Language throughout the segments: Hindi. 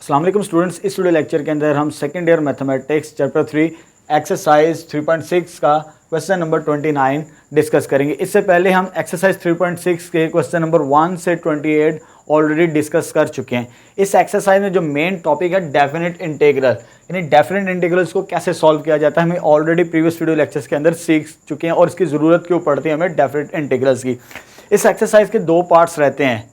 अस्सलाम वालेकुम स्टूडेंट्स, इस वीडियो लेक्चर के अंदर हम second year mathematics chapter 3 exercise 3.6 का क्वेश्चन नंबर 29 डिस्कस करेंगे। इससे पहले हम एक्सरसाइज 3.6 के क्वेश्चन नंबर 1 से 28 ऑलरेडी डिस्कस कर चुके हैं। इस एक्सरसाइज में जो मेन टॉपिक है डेफिनेट इंटीग्रल, यानी डेफिनेट इंटीग्रल्स को कैसे सॉल्व किया जाता है, हमें ऑलरेडी प्रीवियस वीडियो लेक्चर्स के अंदर सीख चुके हैं और इसकी ज़रूरत क्यों पड़ती है हमें डेफिनेट इंटीग्रल्स की। इस एक्सरसाइज के दो पार्ट्स रहते हैं,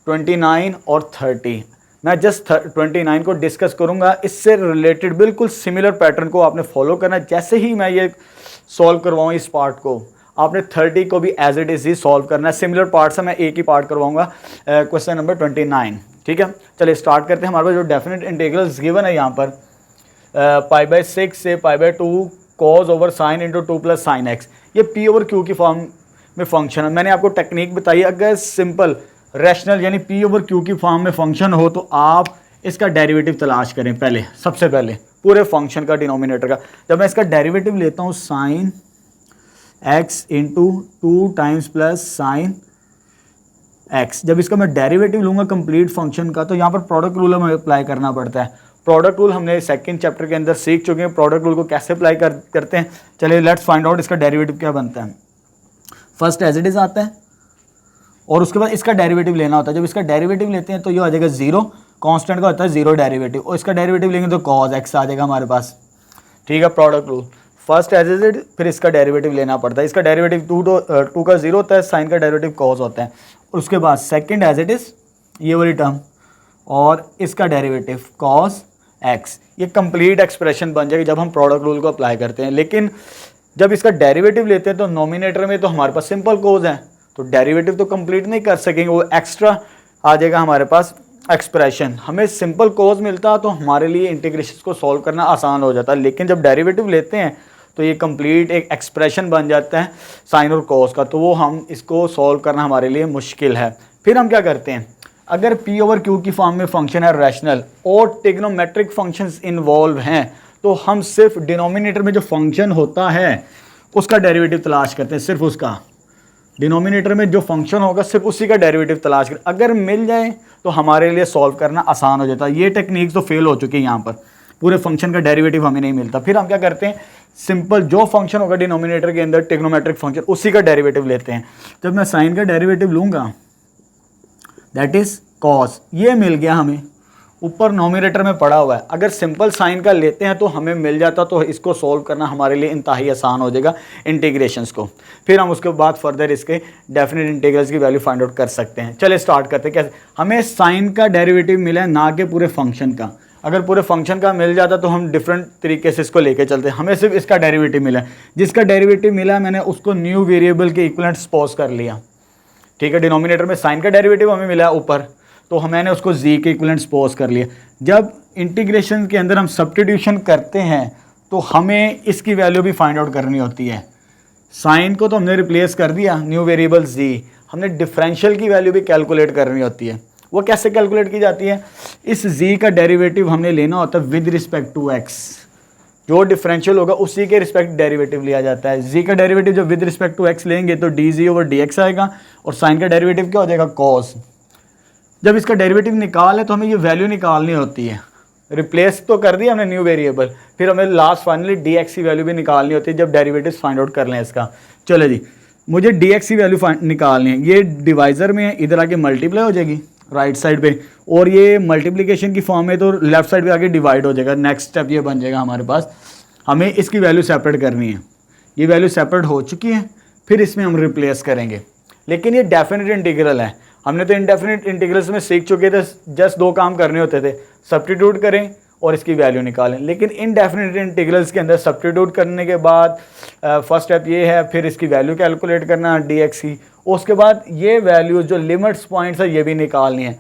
29 और 30। मैं जस्ट 29 को डिस्कस करूंगा। इससे रिलेटेड बिल्कुल सिमिलर पैटर्न को आपने फॉलो करना है। जैसे ही मैं ये सॉल्व करवाऊँ इस पार्ट को, आपने 30 को भी एज इट इज़ ही सॉल्व करना है। सिमिलर पार्ट से मैं एक ही पार्ट करवाऊंगा, क्वेश्चन नंबर 29। ठीक है, चलिए स्टार्ट करते हैं। हमारे पास जो डेफिनेट इंटीग्रल्स गिवन है यहाँ पर π/6 से π/2 cos over sine into 2 + sin x, ये p ओवर q की फॉर्म में फंक्शन है। मैंने आपको टेक्निक बताई, अगर सिंपल रैशनल यानी p ओवर q की फॉर्म में फंक्शन हो तो आप इसका डेरिवेटिव तलाश करें पहले, सबसे पहले पूरे फंक्शन का डिनोमिनेटर का। जब मैं इसका डेरिवेटिव लेता हूँ sine x into 2 times plus sine x, जब इसका मैं डेरिवेटिव लूँगा कंप्लीट फंक्शन का, तो यहाँ पर प्रोडक्ट रूल हमें अप्लाई करना पड़ता है। प्रोडक्ट रूल हमने सेकंड चैप्टर के अंदर सीख चुके हैं। प्रोडक्ट रूल को कैसे अप्लाई करते हैं, चलिए लेट्स फाइंड आउट इसका डेरिवेटिव क्या बनता है। फर्स्ट एज इट इज आता है और उसके बाद इसका डेरिवेटिव लेना होता है। जब इसका डेरिवेटिव लेते हैं तो ये आ जाएगा 0, कांस्टेंट का होता है 0 डेरिवेटिव, और इसका डेरिवेटिव लेंगे तो cos x आ जाएगा हमारे पास। ठीक है, product rule first as it is, फिर इसका डेरिवेटिव लेना पड़ता है। इसका डेरिवेटिव 2 का 0 होता है, साइन का डेरिवेटिव cos होता है, और उसके बाद सेकेंड एज इट इज ये वाली टर्म और इसका डेरिवेटिव cos x, ये कंप्लीट एक्सप्रेशन बन जाएगी जब हम प्रोडक्ट रूल को अप्लाई करते हैं। लेकिन जब इसका डेरिवेटिव लेते हैं तो नोमिनेटर में तो हमारे पास सिंपल कोज है, तो डेरिवेटिव तो कंप्लीट नहीं कर सकेंगे, वो एक्स्ट्रा आ जाएगा हमारे पास एक्सप्रेशन। हमें सिंपल कोज मिलता तो हमारे लिए इंटीग्रेशन को सॉल्व करना आसान हो जाता, लेकिन जब डेरिवेटिव लेते हैं तो ये कंप्लीट एक एक्सप्रेशन बन जाता है साइन और कोस का, तो वो हम इसको सॉल्व करना हमारे लिए मुश्किल है। फिर हम क्या करते हैं, अगर p ओवर q की फॉर्म में फंक्शन है रैशनल और ट्रिग्नोमेट्रिक फंक्शंस इन्वॉल्व हैं, तो हम सिर्फ डिनोमिनेटर में जो फंक्शन होता है उसका डेरिवेटिव तलाश करते हैं। सिर्फ उसका डिनोमिनेटर में जो फंक्शन होगा सिर्फ उसी का डेरिवेटिव तलाश करें। अगर मिल जाए तो हमारे लिए सॉल्व करना आसान हो जाता है। ये टेक्निक तो फेल हो चुकी है, यहाँ पर पूरे फंक्शन का डेरिवेटिव हमें नहीं मिलता। फिर हम क्या करते हैं, सिंपल जो फंक्शन होगा डिनोमिनेटर के अंदर ट्रिग्नोमेट्रिक फंक्शन, उसी का डेरिवेटिव लेते हैं। जब मैं साइन का डेरिवेटिव लूँगा दैट इज कॉस, ये मिल गया हमें, ऊपर नोमिनेटर में पड़ा हुआ है। अगर सिंपल साइन का लेते हैं तो हमें मिल जाता, तो इसको सॉल्व करना हमारे लिए इंतहाई आसान हो जाएगा इंटीग्रेशंस को। फिर हम उसके बाद फर्दर इसके डेफिनेट इंटीग्रल्स की वैल्यू फाइंड आउट कर सकते हैं। चलिए स्टार्ट करते हैं। कैसे, हमें साइन का डेरिवेटिव मिला है, ना कि पूरे फंक्शन का। अगर पूरे फंक्शन का मिल जाता तो हम डिफरेंट तरीके से इसको लेके चलते हैं। हमें सिर्फ इसका डेरिवेटिव मिला है, जिसका डेरिवेटिव मिला मैंने उसको न्यू वेरिएबल के इक्विवेलेंट सपोज कर लिया। ठीक है, डिनोमिनेटर में साइन का डेरिवेटिव हमें मिला है ऊपर, तो मैंने उसको z के इक्विवेलेंट सपोज कर लिया। जब इंटीग्रेशन के अंदर हम सब्स्टिट्यूशन करते हैं तो हमें इसकी वैल्यू भी फाइंड आउट करनी होती है। साइन को तो हमने रिप्लेस कर दिया, न्यू वेरिएबल z, हमने डिफरेंशियल की वैल्यू भी कैलकुलेट करनी होती है। वो कैसे कैलकुलेट की जाती है, इस z का डेरिवेटिव हमने लेना होता है विद रिस्पेक्ट टू x, जो डिफरेंशियल होगा उसी के रिस्पेक्ट डेरिवेटिव लिया जाता है। z का डेरिवेटिव जब विद रिस्पेक्ट टू x लेंगे तो dz ओवर dx आएगा, और साइन का डेरिवेटिव क्या हो जाएगा cos। जब इसका डेरिवेटिव निकाल है तो हमें ये वैल्यू निकालनी होती है। रिप्लेस तो कर दिया हमने न्यू वेरिएबल, फिर हमें लास्ट फाइनली dx की वैल्यू भी निकालनी होती है जब डेरिवेटिव फाइंड आउट कर लें इसका। चलो जी, मुझे dx की वैल्यू निकालनी है। ये डिवाइजर में है, इधर आके मल्टीप्लाई हो जाएगी राइट साइड पे, और ये मल्टीप्लिकेशन की फॉर्म में तो लेफ्ट साइड पे आके डिवाइड हो जाएगा। नेक्स्ट स्टेप ये बन जाएगा हमारे पास, हमें इसकी वैल्यू सेपरेट करनी है। ये वैल्यू सेपरेट हो चुकी है, फिर इसमें हम रिप्लेस करेंगे। लेकिन ये डेफिनेट इंटीग्रल है, हमने तो इनडेफिनेट इंटीग्रल्स में सीख चुके थे, जस्ट दो काम करने होते थे, सब्स्टिट्यूट करें और इसकी वैल्यू निकालें। लेकिन इनडेफिनेट इंटीग्रल्स के अंदर सब्स्टिट्यूट करने के बाद फर्स्ट स्टेप ये है, फिर इसकी वैल्यू कैलकुलेट करना dx की, उसके बाद ये वैल्यूज जो लिमिट्स पॉइंट्स है ये भी निकालनी है।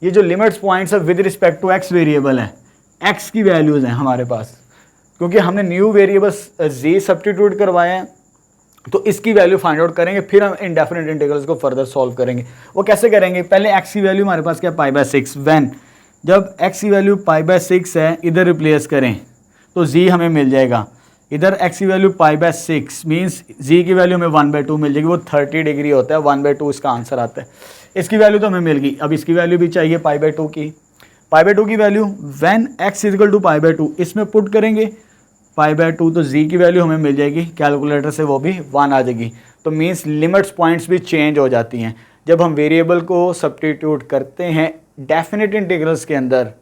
ये जो लिमिट्स पॉइंट्स है with respect to x variable है, x की वैल्यूज़ हैं हमारे पास, क्योंकि हमने न्यू वेरिएबल्स z सब्स्टिट्यूट करवाए हैं, तो इसकी वैल्यू फाइंड आउट करेंगे। फिर हम इंडेफिनेट इंटीग्रल्स को फर्दर सॉल्व करेंगे। वो कैसे करेंगे, पहले x की वैल्यू हमारे पास क्या है π/6, व्हेन जब x की वैल्यू π/6 है, इधर रिप्लेस करें तो z हमें मिल जाएगा। इधर x की वैल्यू π/6 मीन्स z की वैल्यू हमें 1/2 मिल जाएगी, वो 30 डिग्री होता है, 1/2 इसका आंसर आता है। इसकी वैल्यू तो हमें मिल गई। अब इसकी वैल्यू भी चाहिए π/2 की, पाई बाय 2 की value when x is equal to pi by 2 इसमें पुट करेंगे पाई बाय 2 तो z की वैल्यू हमें मिल जाएगी, कैलकुलेटर से वो भी 1 आ जाएगी। तो मीन्स लिमिट्स पॉइंट्स भी चेंज हो जाती हैं जब हम वेरिएबल को सब्स्टिट्यूट करते हैं डेफिनेट इंटीग्रल्स के अंदर,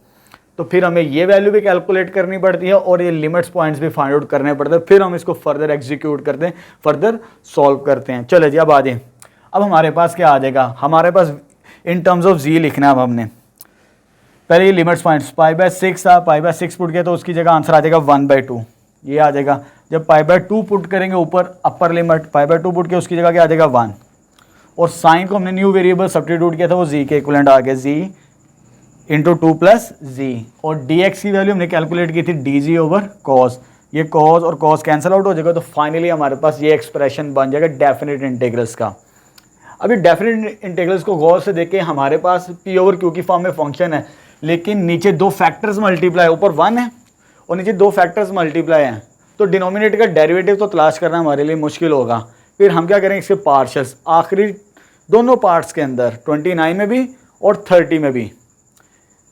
तो फिर हमें ये वैल्यू भी कैलकुलेट करनी पड़ती है और ये लिमिट्स पॉइंट्स भी फाइंड आउट करने पड़ते हैं, फिर हम इसको फर्दर एग्जीक्यूट करते हैं, फर्दर सॉल्व करते हैं। चलो जी अब आ जाए, अब हमारे पास क्या आ जाएगा, हमारे पास इन टर्म्स ऑफ जी लिखना है। अब हमने पहले ये लिमिट्स पॉइंट्स पाई बाय 6 था, पाई बाय 6 पुट किया तो उसकी जगह आंसर आ जाएगा 1/2, ये आ जाएगा। जब पाई बाय 2 पुट करेंगे ऊपर upper limit pi by 2 put किया उसकी जगह क्या आ जाएगा 1, और साइन को हमने न्यू वेरिएबल सब्स्टिट्यूट किया था वो जी के इक्विवेलेंट आ गया, जी इंटू 2 प्लस जी, और dx की वैल्यू हमने कैलकुलेट की थी dg ओवर cos, ये cos और cos कैंसिल आउट हो जाएगा, तो फाइनली हमारे पास ये एक्सप्रेशन बन जाएगा डेफिनेट इंटीग्रल्स का। अभी डेफिनेट इंटीग्रल्स को गौर से देखें, हमारे पास p ओवर q की फॉर्म में फंक्शन है, लेकिन नीचे दो फैक्टर्स मल्टीप्लाई, ऊपर 1 है और नीचे दो फैक्टर्स मल्टीप्लाई हैं, तो डिनोमिनेटर का डेरिवेटिव तो तलाश करना हमारे लिए मुश्किल होगा। फिर हम क्या करेंगे, इसके पार्शल्स आखिरी दोनों पार्ट्स के अंदर 29 में भी और 30 में भी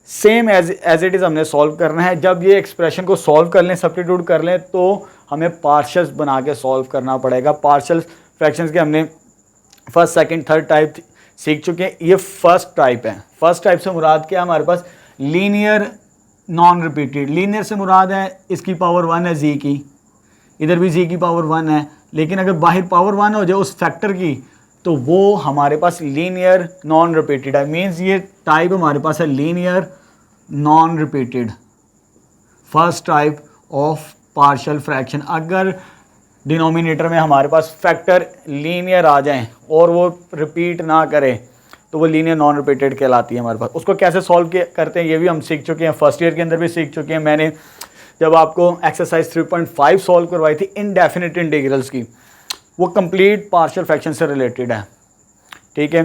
सेम एज इट इज़ हमने सॉल्व करना है। जब ये एक्सप्रेशन को सॉल्व कर लें, सब्स्टिट्यूट कर लें, तो हमें पार्शल्स बना के सॉल्व करना पड़ेगा। पार्शल फ्रैक्शंस के हमने फर्स्ट सेकंड थर्ड टाइप सीख चुके हैं, ये फर्स्ट टाइप है। फर्स्ट टाइप से मुराद क्या है हमारे पास, लीनियर नॉन रिपीटेड। लीनियर से मुराद है इसकी पावर 1 है जी की, इधर भी जी की पावर 1 है, लेकिन अगर बाहर पावर 1 हो जाए उस फैक्टर की तो वो हमारे पास लीनियर नॉन रिपीटेड है। मीन्स ये टाइप हमारे पास है linear non repeated, first type of partial fraction. अगर डिनोमिनेटर में हमारे पास फैक्टर लीनियर आ जाएं और वो रिपीट ना करे तो वो लीनियर नॉन रिपीटेड कहलाती है हमारे पास। उसको कैसे सॉल्व करते हैं ये भी हम सीख चुके हैं, फर्स्ट ईयर के अंदर भी सीख चुके हैं। मैंने जब आपको एक्सरसाइज 3.5 सॉल्व करवाई थी इनडेफिनिट इंटीग्रल्स की, वो कंप्लीट पार्शियल फ्रैक्शन से रिलेटेड है, ठीक है।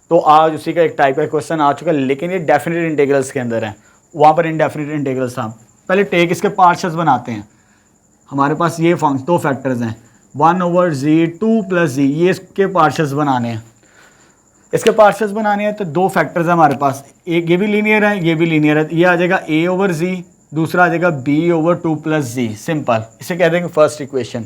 तो आज उसी का एक टाइप का क्वेश्चन आ चुका है, लेकिन ये डेफिनेट इंटीग्रल्स के अंदर है, वहाँ पर इनडेफिनिट इंटीग्रल्स था। पहले टेक इसके पार्शल्स बनाते हैं। हमारे पास ये फंक्शन दो फैक्टर्स हैं 1/z 2 + z, ये इसके पार्शल्स बनाने हैं। इसके पार्शल्स बनाने हैं तो दो फैक्टर्स हैं हमारे पास, एक ये भी लीनियर है ये भी लीनियर है, ये आ जाएगा a/z, दूसरा आ जाएगा b/2 + z। सिंपल, इसे कह देंगे फर्स्ट इक्वेशन।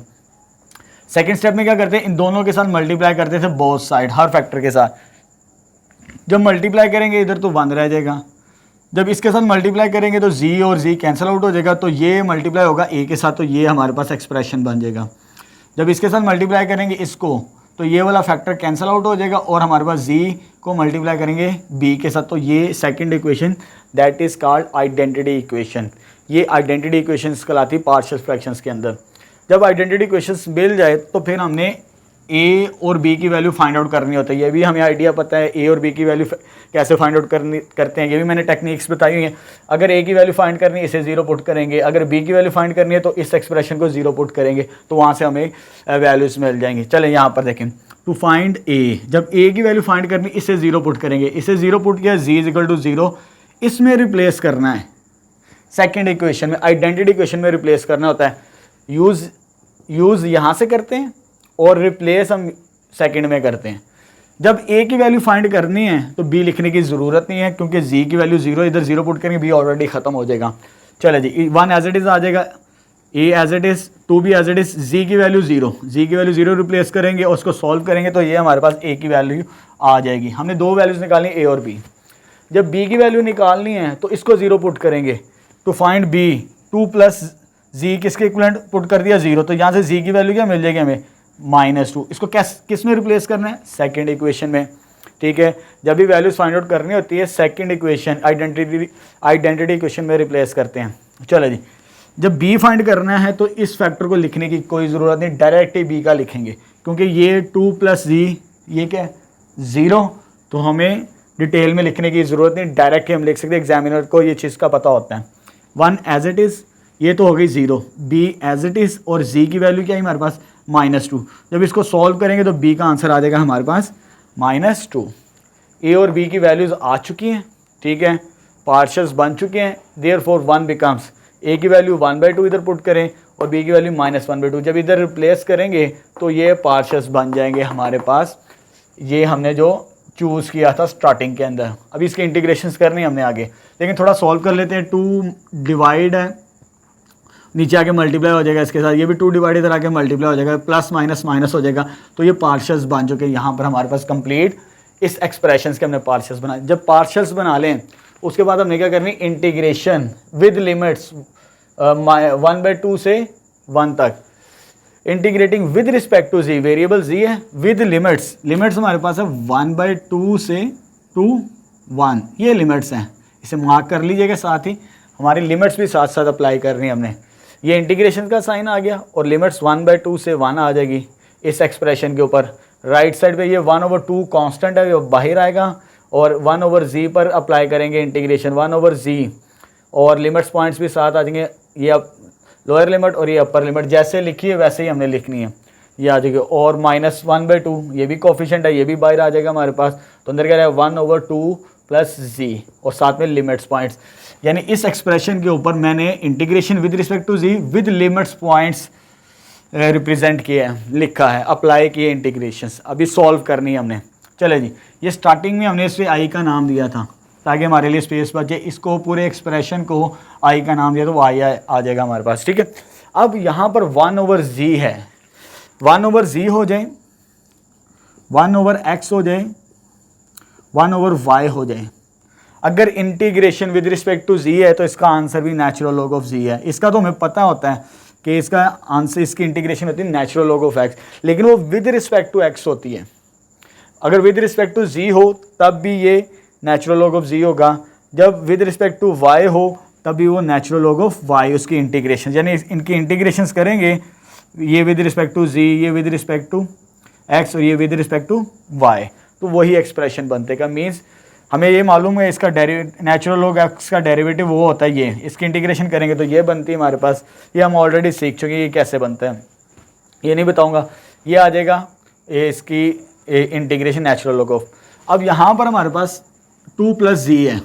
सेकेंड स्टेप में क्या करते हैं, इन दोनों के साथ मल्टीप्लाई करते थे बोथ साइड, हर फैक्टर के साथ। जब मल्टीप्लाई करेंगे इधर तो 1 रह जाएगा, जब इसके साथ मल्टीप्लाई करेंगे तो z और z कैंसिल आउट हो जाएगा, तो ये मल्टीप्लाई होगा a के साथ, तो ये हमारे पास एक्सप्रेशन बन जाएगा। जब इसके साथ मल्टीप्लाई करेंगे इसको तो ये वाला फैक्टर कैंसिल आउट हो जाएगा और हमारे पास z को मल्टीप्लाई करेंगे b के साथ, तो ये second equation that is called identity equation. ये आइडेंटिटी इक्वेशंस कहलाती है पार्शियल फ्रैक्शंस के अंदर। जब आइडेंटिटी इक्वेशंस मिल जाए तो फिर हमने a और b की वैल्यू फाइंड आउट करनी होती है। ये भी हमें आइडिया पता है a और b की वैल्यू कैसे फाइंड आउट करते हैं, ये भी मैंने टेक्निक्स बताई हुई हैं। अगर a की वैल्यू फाइंड करनी है इसे 0 पुट करेंगे, अगर b की वैल्यू फाइंड करनी है तो इस एक्सप्रेशन को 0 पुट करेंगे, तो वहाँ से हमें वैल्यूज मिल जाएंगी। चलें यहाँ पर देखें, टू फाइंड a, जब a की वैल्यू फाइंड करनी इसे 0 पुट करेंगे, इसे 0 पुट किया z = 0, इसमें रिप्लेस करना है सेकेंड इक्वेशन में, आइडेंटिटी इक्वेशन में रिप्लेस करना होता है। यूज़ यहाँ से करते हैं और रिप्लेस हम सेकंड में करते हैं। जब a की वैल्यू फाइंड करनी है तो b लिखने की ज़रूरत नहीं है, क्योंकि z की वैल्यू 0, इधर 0 पुट करेंगे b ऑलरेडी ख़त्म हो जाएगा। चले जी, 1 एज इट इज़ आ जाएगा, a एज इट इज़, 2 भी एज इट इज़, z की वैल्यू 0, z की वैल्यू 0 रिप्लेस करेंगे और उसको सॉल्व करेंगे तो ये हमारे पास a की वैल्यू आ जाएगी। हमने दो वैल्यूज़ निकालनी a और b। जब b की वैल्यू निकालनी है तो इसको 0 पुट करेंगे, टू फाइंड b 2 + z किसके इक्विवेलेंट पुट कर दिया 0, तो यहाँ से z की वैल्यू क्या मिल जाएगी हमें -2। इसको किस में रिप्लेस करना है, सेकंड इक्वेशन में, ठीक है। जब भी वैल्यूज फाइंड आउट करनी होती है सेकंड इक्वेशन आइडेंटिटी इक्वेशन में रिप्लेस करते हैं। चलो जी, जब b फाइंड करना है तो इस फैक्टर को लिखने की कोई ज़रूरत नहीं, डायरेक्ट ही b का लिखेंगे, क्योंकि ये 2 + z ये क्या है 0, तो हमें डिटेल में लिखने की ज़रूरत नहीं, डायरेक्ट ही हम लिख सकते हैं। एग्जामिनर को ये चीज़ का पता होता है। 1 एज इट इज़, ये तो हो गई 0, b एज इट इज़, और z की वैल्यू क्या है हमारे पास -2। जब इसको सॉल्व करेंगे तो b का आंसर आ जाएगा हमारे पास -2। a और b की वैल्यूज़ आ चुकी हैं, ठीक है, पार्शल्स बन चुके हैं, देयरफॉर 1 बिकम्स, a की वैल्यू 1/2 इधर पुट करें और b की वैल्यू -1/2। जब इधर रिप्लेस करेंगे तो ये पार्शल्स बन जाएंगे हमारे पास। ये हमने जो चूज़ किया था स्टार्टिंग के अंदर। अभी इसके इंटीग्रेशंस करने हमने आगे, लेकिन थोड़ा सॉल्व कर लेते हैं। 2 डिवाइड है, नीचे आके मल्टीप्लाई हो जाएगा इसके साथ, ये भी 2 डिवाइड इधर आके मल्टीप्लाई हो जाएगा, प्लस माइनस माइनस हो जाएगा, तो ये पार्शल्स बन चुके हैं। यहाँ पर हमारे पास कंप्लीट इस एक्सप्रेशंस के हमने पार्शल्स बनाए। जब पार्शल्स बना लें उसके बाद हमने क्या करनी, इंटीग्रेशन विद लिमिट्स 1/2 से 1 तक, integrating with respect to z, variable z है, विद लिमिट्स, लिमिट्स हमारे पास है 1/2 से 2 1, ये लिमिट्स हैं, इसे मार्क कर लीजिएगा। साथ ही हमारी लिमिट्स भी साथ साथ अप्लाई करनी है हमने। ये इंटीग्रेशन का साइन आ गया और लिमिट्स 1/2 से 1 आ जाएगी इस एक्सप्रेशन के ऊपर। राइट साइड पे ये 1/2 कांस्टेंट है, वो बाहर आएगा, और 1/z पर अप्लाई करेंगे इंटीग्रेशन 1/z, और लिमिट्स पॉइंट्स भी साथ आ जाएंगे। ये अब लोअर लिमिट और ये अपर लिमिट जैसे लिखी है वैसे ही हमने लिखनी है, ये आ जाएगी। और -1/2 ये भी कोफिशिएंट है, ये भी बाहर आ जाएगा हमारे पास, तो अंदर क्या रहेगा 1/2 प्लस z, और साथ में लिमिट्स पॉइंट्स। यानी इस एक्सप्रेशन के ऊपर मैंने integration with respect to z with limits points represent किया है, लिखा है, अप्लाई किए इंटीग्रेशंस। अभी सॉल्व करनी है हमने। चले जी, ये स्टार्टिंग में हमने इसे आई का नाम दिया था ताकि हमारे लिए स्पेस बचे, इसको पूरे एक्सप्रेशन को आई का नाम दिया तो वो आई आ जाएगा हमारे पास, ठीक है। अब यहाँ पर 1/z है, 1/z हो जाए, 1/x हो जाए, 1/y हो जाए। अगर integration with respect to z है तो इसका आंसर भी नेचुरल लॉग ऑफ z है। इसका तो हमें पता होता है कि इसका आंसर, इसकी इंटीग्रेशन होती है नेचुरल लॉग ऑफ x, लेकिन वो विद रिस्पेक्ट टू x होती है। अगर विद रिस्पेक्ट टू z हो तब भी ये नेचुरल लॉग ऑफ z होगा, जब विद रिस्पेक्ट टू y हो तब भी वो नेचुरल लॉग ऑफ y, उसकी इंटीग्रेशन, यानी इनकी इंटीग्रेशंस करेंगे, ये विद रिस्पेक्ट टू z, ये विद रिस्पेक्ट टू x और ये विद रिस्पेक्ट टू y, तो वही एक्सप्रेशन बनते का। मीन्स हमें ये मालूम है इसका नेचुरल लॉग x का डेरिवेटिव वो होता है ये, इसकी इंटीग्रेशन करेंगे तो ये बनती है हमारे पास। ये हम ऑलरेडी सीख चुके हैं ये कैसे बनता है, ये नहीं बताऊंगा, ये आ जाएगा ये इसकी इंटीग्रेशन नेचुरल लॉग ऑफ। अब यहाँ पर हमारे पास 2 + z है,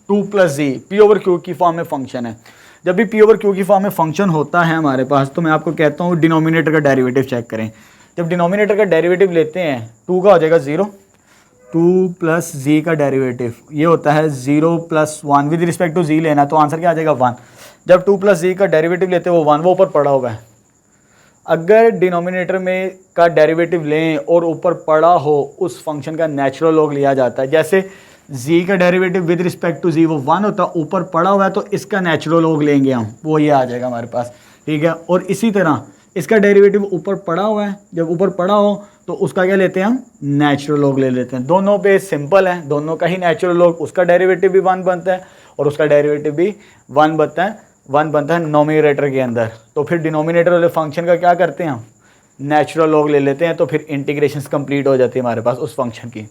2 + z p/q की फॉर्म में फंक्शन है। जब भी p/q की फॉर्म में फंक्शन होता है हमारे पास, तो मैं आपको कहता हूँ डिनोमिनेटर का डेरिवेटिव चेक करें। जब डिनोमिनेटर का डेरिवेटिव लेते हैं 2 का हो जाएगा 0, 2 + z का डेरिवेटिव ये होता है 0 + 1, विद रिस्पेक्ट टू z लेना तो आंसर क्या आ जाएगा 1। जब 2 + z का डेरिवेटिव लेते हैं वो 1, वो ऊपर पड़ा हुआ है। अगर डिनोमिनेटर में का डेरिवेटिव लें और ऊपर पड़ा हो उस फंक्शन का नेचुरल लॉग लिया जाता है। जैसे z का derivative with respect to z वो 1 होता है, ऊपर पड़ा हुआ है तो इसका नेचुरल लॉग लेंगे हम, वो ये आ जाएगा हमारे पास, ठीक है। और इसी तरह इसका डेरिवेटिव ऊपर पड़ा हुआ है, जब ऊपर पड़ा हो तो उसका क्या लेते हैं हम, नेचुरल लॉग ले लेते हैं। दोनों पे सिंपल है, दोनों का ही नेचुरल लॉग, उसका डेरिवेटिव भी 1 बनता है और उसका डेरिवेटिव भी 1 बनता है नोमिनेटर के अंदर। तो फिर डिनोमिनेटर वाले फंक्शन का क्या करते हैं हम, नेचुरल लॉग ले लेते हैं, तो फिर इंटीग्रेशंस कंप्लीट हो जाती है हमारे पास उस फंक्शन की।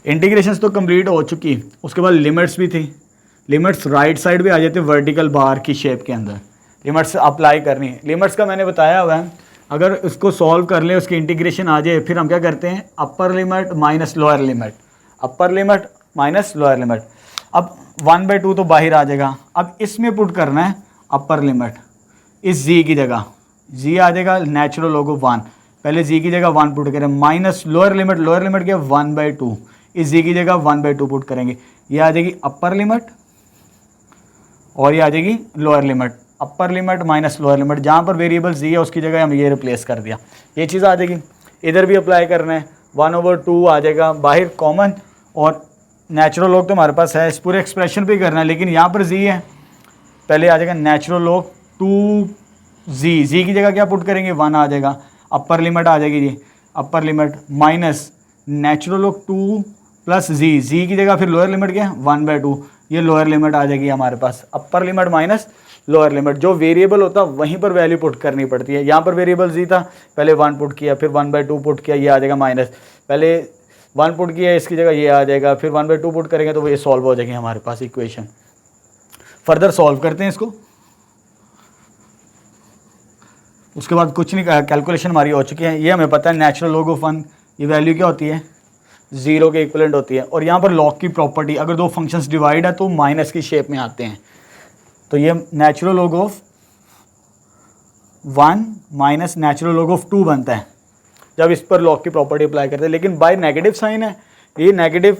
इंटीग्रेशंस तो कंप्लीट हो चुकी, उसके बाद लिमिट्स भी थी, लिमिट्स राइट साइड भी आ जाती है वर्टिकल बार की शेप के अंदर, लिमिट्स अप्लाई करनी है। लिमिट्स का मैंने बताया हुआ है, अगर इसको सॉल्व कर ले, उसकी इंटीग्रेशन आ जाए, फिर हम क्या करते हैं अपर लिमिट माइनस लोअर लिमिट, अपर लिमिट माइनस लोअर लिमिट। अब 1/2 तो बाहर आ जाएगा, अब इसमें पुट करना है अपर लिमिट, इस z की जगह z आ जाएगा नेचुरल लॉग ऑफ 1, पहले z की जगह 1 पुट करें, माइनस लोअर लिमिट क्या 1/2, इस z की जगह 1/2 पुट करेंगे, ये आ जाएगी अपर लिमिट और ये आ जाएगी लोअर लिमिट। अपर लिमिट माइनस लोअर लिमिट, जहाँ पर वेरिएबल z है उसकी जगह हम ये रिप्लेस कर दिया, ये चीज़ आ जाएगी। इधर भी अप्लाई करना है, 1/2 आ जाएगा बाहर कॉमन, और नेचुरल लॉग तो हमारे पास है, इस पूरे एक्सप्रेशन पे करना है, लेकिन यहाँ पर z है, पहले आ जाएगा नेचुरल लॉग 2z की जगह क्या पुट करेंगे 1 आ जाएगा, अपर लिमिट आ जाएगी z, upper limit minus natural log 2 + z की जगह फिर लोअर लिमिट क्या 1/2, ये लोअर लिमिट आ जाएगी हमारे पास, upper limit minus lower limit. जो वेरिएबल होता है वहीं पर वैल्यू पुट करनी पड़ती है। यहाँ पर वेरिएबल z था, पहले 1 पुट किया, फिर 1/2 पुट किया, ये आ जाएगा माइनस, पहले 1 पुट किया इसकी जगह ये आ जाएगा, फिर 1/2 पुट करेंगे तो वो ये सॉल्व हो जाएगी हमारे पास इक्वेशन। फर्दर सॉल्व करते हैं इसको, उसके बाद कुछ नहीं, कैलकुलेशन हमारी हो चुकी है। ये हमें पता है नेचुरल लॉग ऑफ 1 ये वैल्यू क्या होती है 0 के इक्विवेलेंट होती है। और यहाँ पर लॉग की प्रॉपर्टी, अगर दो फंक्शंस डिवाइड है तो माइनस की शेप में आते हैं, तो ये natural log of 1 minus natural log of 2 बनता है जब इस पर लॉग की प्रॉपर्टी अप्लाई करते हैं। लेकिन बाय नेगेटिव साइन है ये नेगेटिव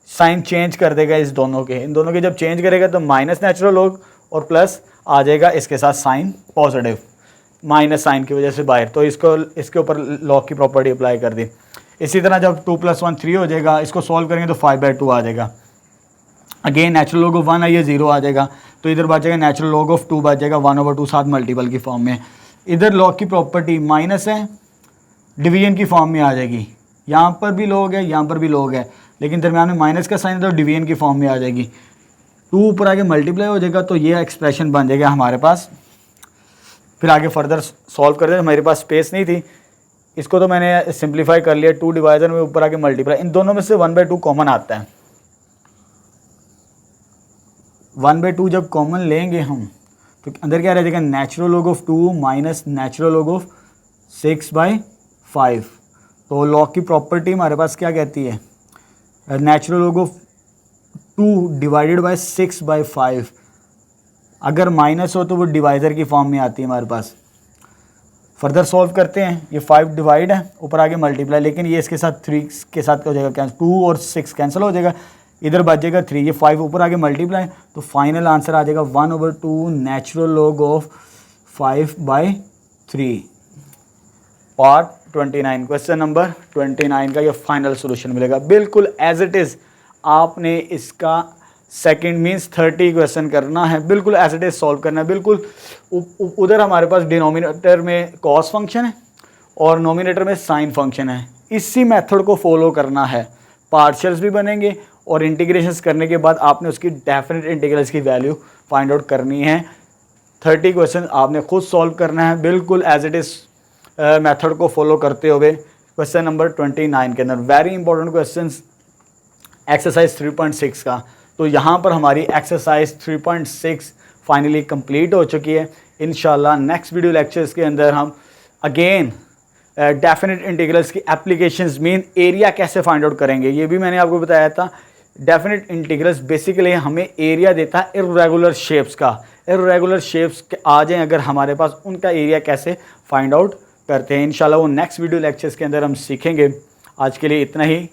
साइन चेंज कर देगा इस दोनों के, इन दोनों के जब चेंज करेगा तो माइनस नेचुरल लॉग और प्लस आ जाएगा इसके साथ साइन पॉजिटिव, माइनस साइन की वजह से बाहर, तो इसको इसके ऊपर लॉग की प्रॉपर्टी अप्लाई कर दी। इसी तरह जब 2 + 1 3 हो जाएगा, इसको सॉल्व करेंगे तो 5/2 आ जाएगा। अगेन नेचुरल लॉग ऑफ 1 आइए 0 आ जाएगा, तो इधर बचेगा नेचुरल लॉग ऑफ 2 बच जाएगा 1/2 साथ मल्टीपल की फॉर्म में। इधर लॉग की प्रॉपर्टी माइनस है, डिवीजन की फॉर्म में आ जाएगी, यहाँ पर भी लॉग है यहाँ पर भी लॉग है, लेकिन दरम्यान में माइनस का साइन है तो डिवीजन की फॉर्म में आ जाएगी। 2 ऊपर आगे मल्टीप्लाई हो जाएगा तो ये एक्सप्रेशन बन जाएगा हमारे पास। फिर आगे फर्दर सॉल्व कर दे, मेरे पास स्पेस नहीं थी, इसको तो मैंने सिंप्लीफाई कर लिया। 2 डिवाइजर में ऊपर आगे मल्टीप्लाई, इन दोनों में से 1/2 कॉमन आता है। 1/2 जब कॉमन लेंगे हम तो अंदर क्या रह जाएगा, natural log of 2 minus natural log of 6/5। तो लॉग की प्रॉपर्टी हमारे पास क्या कहती है, natural log of 2 divided by 6/5, अगर माइनस हो तो वो डिवाइज़र की फॉर्म में आती है हमारे पास। फर्दर सॉल्व करते हैं, ये 5 डिवाइड है ऊपर आगे मल्टीप्लाई, लेकिन ये इसके साथ 3 के साथ हो जाएगा कैंसिल, 2 और 6 कैंसिल हो जाएगा, इधर बच जाएगा 3, ये 5 ऊपर आगे मल्टीप्लाई, तो फाइनल आंसर आ जाएगा 1/2 natural log of 5/3। Part 29 question number 29 का ये फाइनल सोल्यूशन मिलेगा बिल्कुल एज इट इज़। आपने इसका सेकंड मीन्स 30 क्वेश्चन करना है, बिल्कुल एज इट इज़ सॉल्व करना है। बिल्कुल उधर हमारे पास डिनोमिनेटर में कॉस फंक्शन है और नोमिनेटर में साइन फंक्शन है, इसी मेथड को फॉलो करना है। पार्शियल्स भी बनेंगे और इंटीग्रेशंस करने के बाद आपने उसकी डेफिनेट इंटीग्रल्स की वैल्यू फाइंड आउट करनी है। 30 क्वेश्चन आपने खुद सॉल्व करना है बिल्कुल एज इट इज़ मेथड को फॉलो करते हुए। क्वेश्चन नंबर 29 के अंदर वेरी इंपॉर्टेंट क्वेश्चन एक्सरसाइज 3.6 का, तो यहाँ पर हमारी एक्सरसाइज 3.6 फाइनली कंप्लीट हो चुकी है। इंशाल्लाह नेक्स्ट वीडियो लेक्चर्स के अंदर हम अगेन डेफिनेट इंटीग्रल्स की एप्लीकेशंस मीन एरिया कैसे फाइंड आउट करेंगे, ये भी मैंने आपको बताया था। डेफिनेट इंटीग्रल्स बेसिकली हमें एरिया देता है इर्रेगुलर शेप्स का, इर्रेगुलर शेप्स आ जाएं अगर हमारे पास, उनका एरिया कैसे फाइंड आउट करते हैं। इंशाल्लाह वो नेक्स्ट वीडियो लेक्चर्स के अंदर हम सीखेंगे। आज के लिए इतना ही।